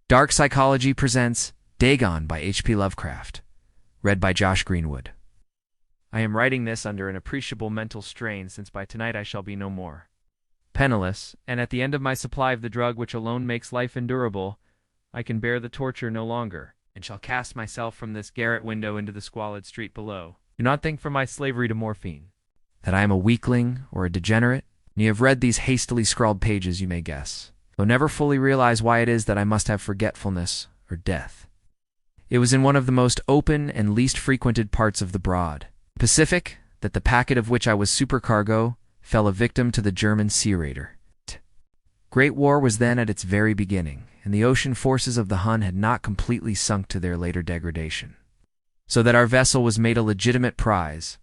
Dark Psychology presents Dagon by H.P. Lovecraft, read by Josh Greenwood. I am writing this under an appreciable mental strain, since by tonight I shall be no more. Penniless, and at the end of my supply of the drug which alone makes life endurable, I can bear the torture no longer, and shall cast myself from this garret window into the squalid street below. Do not think from my slavery to morphine that I am a weakling or a degenerate. When you have read these hastily scrawled pages, you may guess, though never fully realize why it is that I must have forgetfulness or death. It was in one of the most open and least frequented parts of the broad Pacific that the packet of which I was supercargo fell a victim to the German sea raider. Great War was then at its very beginning, and the ocean forces of the Hun had not completely sunk to their later degradation, so that our vessel was made a legitimate prize,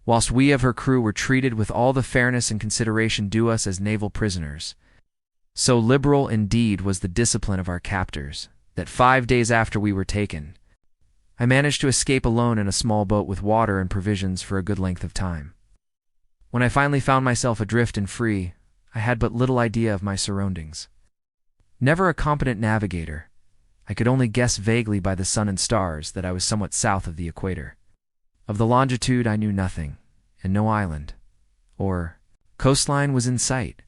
whilst we of her crew were treated with all the fairness and consideration due us as naval prisoners. So liberal, indeed, was the discipline of our captors, that 5 days after we were taken, I managed to escape alone in a small boat with water and provisions for a good length of time. When I finally found myself adrift and free, I had but little idea of my surroundings. Never a competent navigator, I could only guess vaguely by the sun and stars that I was somewhat south of the equator. Of the longitude I knew nothing, and no island or coastline was in sight.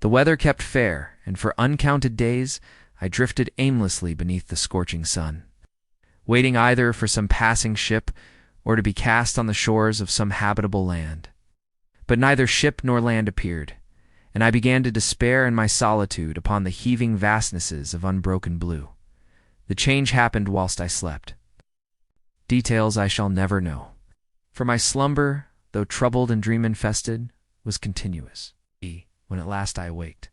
The weather kept fair, and for uncounted days I drifted aimlessly beneath the scorching sun, waiting either for some passing ship or to be cast on the shores of some habitable land. But neither ship nor land appeared, and I began to despair in my solitude upon the heaving vastnesses of unbroken blue. The change happened whilst I slept. Details I shall never know, for my slumber, though troubled and dream-infested, was continuous. When at last I awaked,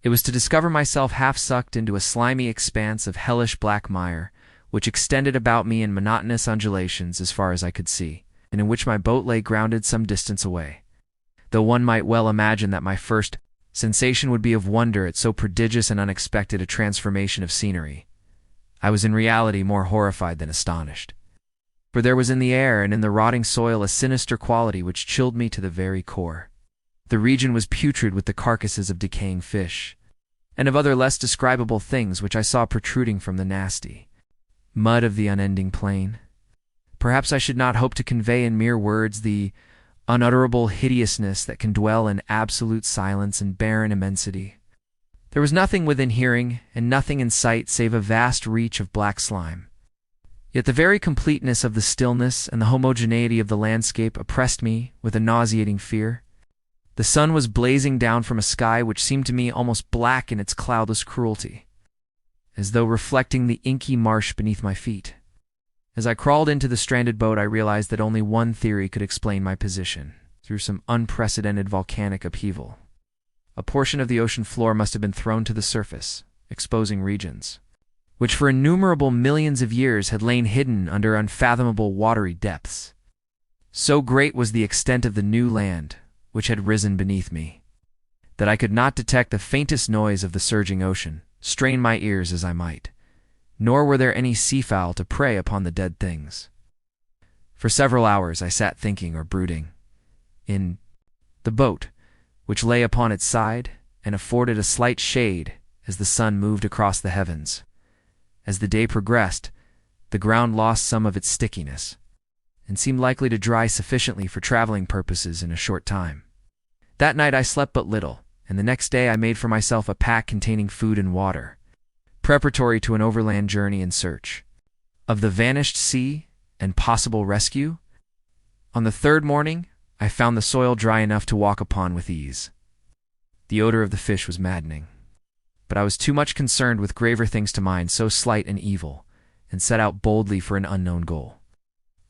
it was to discover myself half-sucked into a slimy expanse of hellish black mire, which extended about me in monotonous undulations as far as I could see, and in which my boat lay grounded some distance away. Though one might well imagine that my first sensation would be of wonder at so prodigious and unexpected a transformation of scenery, I was in reality more horrified than astonished. For there was in the air and in the rotting soil a sinister quality which chilled me to the very core. The region was putrid with the carcasses of decaying fish, and of other less describable things which I saw protruding from the nasty mud of the unending plain. Perhaps I should not hope to convey in mere words the unutterable hideousness that can dwell in absolute silence and barren immensity. There was nothing within hearing, and nothing in sight save a vast reach of black slime. Yet the very completeness of the stillness and the homogeneity of the landscape oppressed me with a nauseating fear. The sun was blazing down from a sky which seemed to me almost black in its cloudless cruelty, as though reflecting the inky marsh beneath my feet. As I crawled into the stranded boat, I realized that only one theory could explain my position. Through some unprecedented volcanic upheaval, a portion of the ocean floor must have been thrown to the surface, exposing regions which for innumerable millions of years had lain hidden under unfathomable watery depths. So great was the extent of the new land which had risen beneath me, that I could not detect the faintest noise of the surging ocean, strain my ears as I might, nor were there any seafowl to prey upon the dead things. For several hours I sat thinking or brooding, in the boat, which lay upon its side and afforded a slight shade as the sun moved across the heavens. As the day progressed, the ground lost some of its stickiness, and seemed likely to dry sufficiently for traveling purposes in a short time. That night I slept but little, and the next day I made for myself a pack containing food and water, preparatory to an overland journey in search of the vanished sea and possible rescue. On the third morning, I found the soil dry enough to walk upon with ease. The odor of the fish was maddening, but I was too much concerned with graver things to mind so slight and evil, and set out boldly for an unknown goal.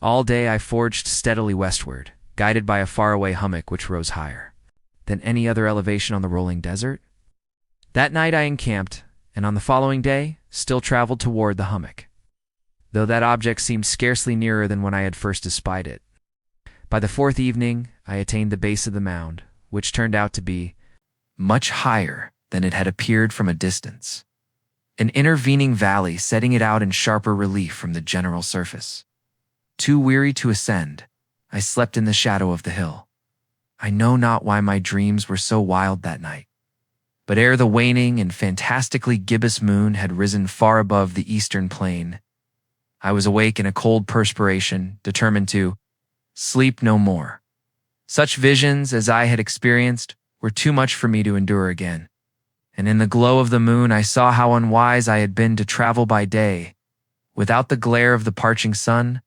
All day I forged steadily westward, guided by a faraway hummock which rose higher than any other elevation on the rolling desert. That night I encamped, and on the following day still traveled toward the hummock, though that object seemed scarcely nearer than when I had first espied it. By the fourth evening I attained the base of the mound, which turned out to be much higher than it had appeared from a distance, an intervening valley setting it out in sharper relief from the general surface. Too weary to ascend, I slept in the shadow of the hill. I know not why my dreams were so wild that night, But ere the waning and fantastically gibbous moon had risen far above the eastern plain, I was awake in a cold perspiration, determined to sleep no more. Such visions as I had experienced were too much for me to endure again, and in the glow of the moon I saw how unwise I had been to travel by day. Without the glare of the parching sun,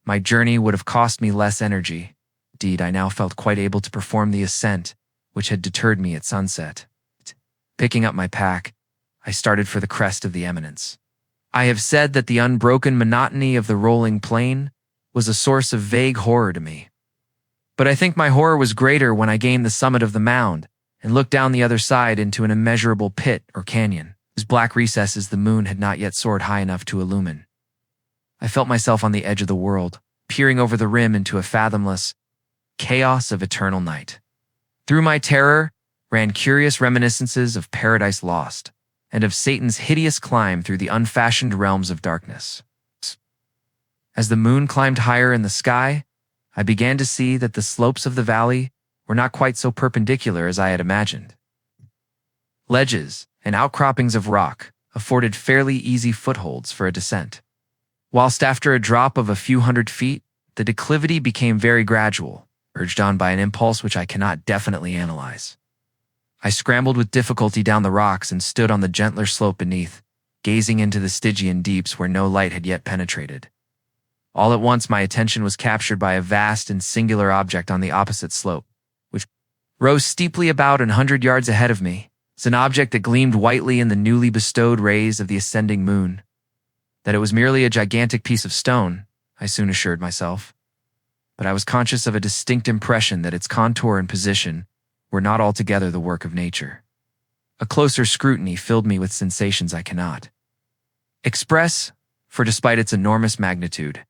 my journey would have cost me less energy. Indeed, I now felt quite able to perform the ascent, which had deterred me at sunset. Picking up my pack, I started for the crest of the eminence. I have said that the unbroken monotony of the rolling plain was a source of vague horror to me. But I think my horror was greater when I gained the summit of the mound and looked down the other side into an immeasurable pit or canyon, whose black recesses the moon had not yet soared high enough to illumine. I felt myself on the edge of the world, peering over the rim into a fathomless chaos of eternal night. Through my terror ran curious reminiscences of Paradise Lost and of Satan's hideous climb through the unfashioned realms of darkness. As the moon climbed higher in the sky, I began to see that the slopes of the valley were not quite so perpendicular as I had imagined. Ledges and outcroppings of rock afforded fairly easy footholds for a descent, whilst after a drop of a few hundred feet, the declivity became very gradual, urged on by an impulse which I cannot definitely analyze. I scrambled with difficulty down the rocks and stood on the gentler slope beneath, gazing into the Stygian deeps where no light had yet penetrated. All at once my attention was captured by a vast and singular object on the opposite slope, which rose steeply about 100 yards ahead of me. It's an object that gleamed whitely in the newly bestowed rays of the ascending moon. That it was merely a gigantic piece of stone, I soon assured myself. But I was conscious of a distinct impression that its contour and position were not altogether the work of nature. A closer scrutiny filled me with sensations I cannot express, for despite its enormous magnitude,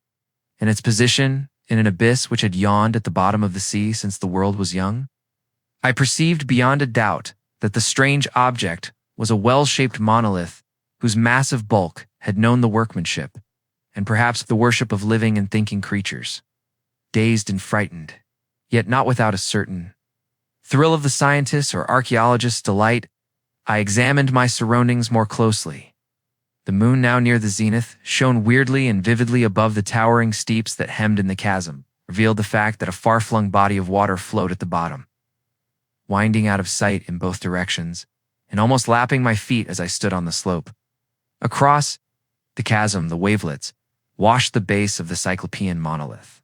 and its position in an abyss which had yawned at the bottom of the sea since the world was young, I perceived beyond a doubt that the strange object was a well-shaped monolith whose massive bulk had known the workmanship, and perhaps the worship of living and thinking creatures. Dazed and frightened, yet not without a certain thrill of the scientist's or archaeologist's delight, I examined my surroundings more closely. The moon, now near the zenith, shone weirdly and vividly above the towering steeps that hemmed in the chasm, revealed the fact that a far-flung body of water flowed at the bottom, winding out of sight in both directions, and almost lapping my feet as I stood on the slope. Across the chasm, the wavelets washed the base of the Cyclopean monolith,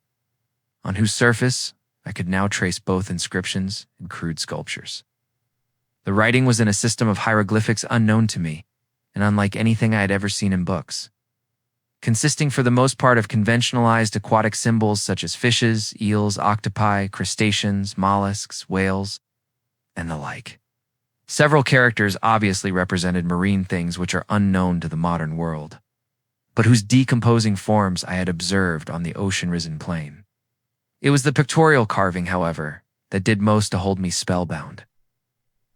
on whose surface I could now trace both inscriptions and crude sculptures. The writing was in a system of hieroglyphics unknown to me, and unlike anything I had ever seen in books, consisting for the most part of conventionalized aquatic symbols such as fishes, eels, octopi, crustaceans, mollusks, whales, and the like. Several characters obviously represented marine things which are unknown to the modern world, but whose decomposing forms I had observed on the ocean-risen plain. It was the pictorial carving, however, that did most to hold me spellbound.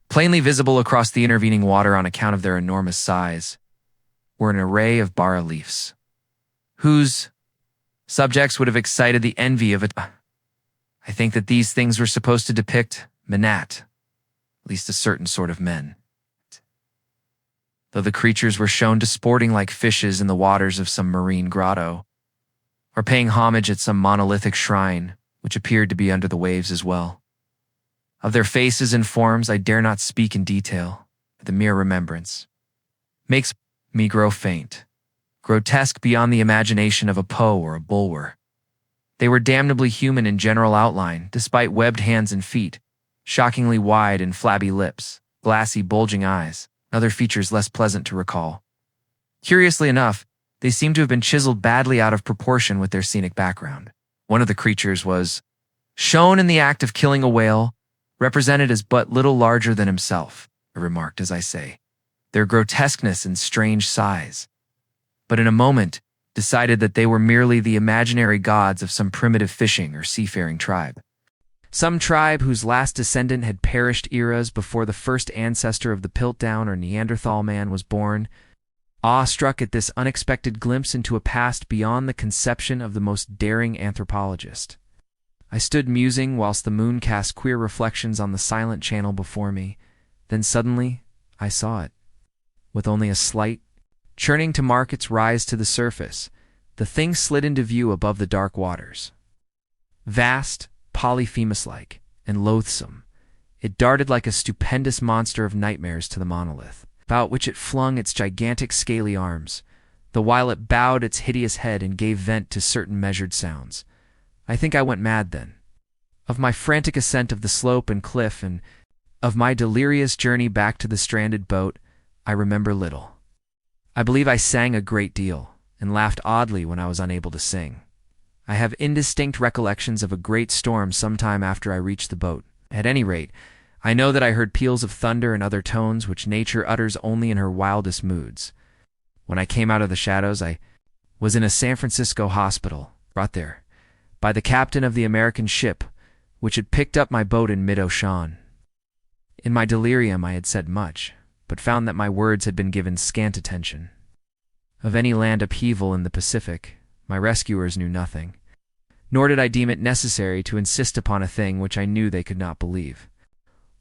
Plainly visible across the intervening water on account of their enormous size were an array of bas-reliefs, whose subjects would have excited the envy of I think that these things were supposed to depict Menat, at least a certain sort of men. Though the creatures were shown disporting like fishes in the waters of some marine grotto, or paying homage at some monolithic shrine, which appeared to be under the waves as well. Of their faces and forms I dare not speak in detail, for the mere remembrance makes me grow faint, grotesque beyond the imagination of a Poe or a Bulwer. They were damnably human in general outline, despite webbed hands and feet, shockingly wide and flabby lips, glassy, bulging eyes, and other features less pleasant to recall. Curiously enough, they seemed to have been chiseled badly out of proportion with their scenic background. One of the creatures was shown in the act of killing a whale, represented as but little larger than himself, I remarked as I say, their grotesqueness and strange size, but in a moment decided that they were merely the imaginary gods of some primitive fishing or seafaring tribe. Some tribe whose last descendant had perished eras before the first ancestor of the Piltdown or Neanderthal man was born, awestruck at this unexpected glimpse into a past beyond the conception of the most daring anthropologist. I stood musing whilst the moon cast queer reflections on the silent channel before me. Then suddenly, I saw it. With only a slight churning to mark its rise to the surface, the thing slid into view above the dark waters. Vast, Polyphemus-like, and loathsome, it darted like a stupendous monster of nightmares to the monolith, about which it flung its gigantic scaly arms, the while it bowed its hideous head and gave vent to certain measured sounds. I think I went mad then. Of my frantic ascent of the slope and cliff, and of my delirious journey back to the stranded boat, I remember little. I believe I sang a great deal, and laughed oddly when I was unable to sing. I have indistinct recollections of a great storm some time after I reached the boat. At any rate, I know that I heard peals of thunder and other tones which nature utters only in her wildest moods. When I came out of the shadows, I was in a San Francisco hospital, brought there by the captain of the American ship, which had picked up my boat in mid-ocean. In my delirium I had said much, but found that my words had been given scant attention. Of any land upheaval in the Pacific, my rescuers knew nothing, nor did I deem it necessary to insist upon a thing which I knew they could not believe.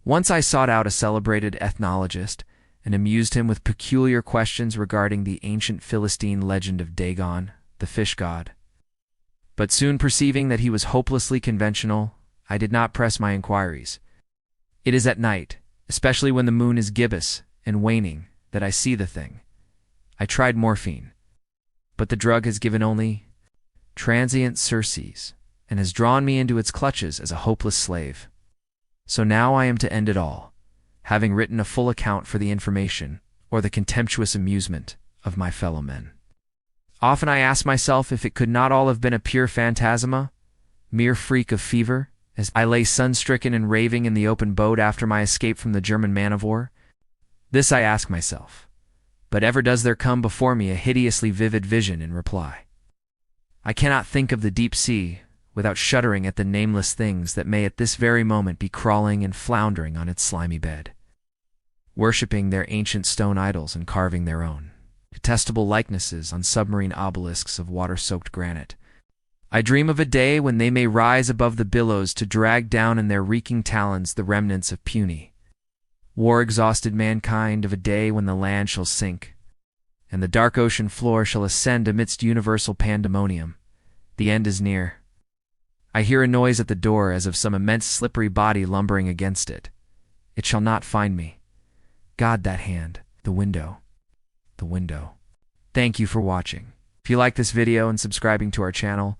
Once I sought out a celebrated ethnologist, and amused him with peculiar questions regarding the ancient Philistine legend of Dagon, the fish god. But soon perceiving that he was hopelessly conventional, I did not press my inquiries. It is at night, especially when the moon is gibbous and waning, that I see the thing. I tried morphine, but the drug has given only transient surcease, and has drawn me into its clutches as a hopeless slave. So now I am to end it all, having written a full account for the information, or the contemptuous amusement, of my fellow men. Often I ask myself if it could not all have been a pure phantasma, mere freak of fever, as I lay sun-stricken and raving in the open boat after my escape from the German man-of-war. This I ask myself, but ever does there come before me a hideously vivid vision in reply. I cannot think of the deep sea without shuddering at the nameless things that may at this very moment be crawling and floundering on its slimy bed, worshipping their ancient stone idols and carving their own detestable likenesses on submarine obelisks of water-soaked granite. I dream of a day when they may rise above the billows to drag down in their reeking talons the remnants of puny, war-exhausted mankind, of a day when the land shall sink, and the dark ocean floor shall ascend amidst universal pandemonium. The end is near. I hear a noise at the door as of some immense slippery body lumbering against it. It shall not find me. God, that hand, the window. The window. Thank you for watching. If you like this video and subscribing to our channel,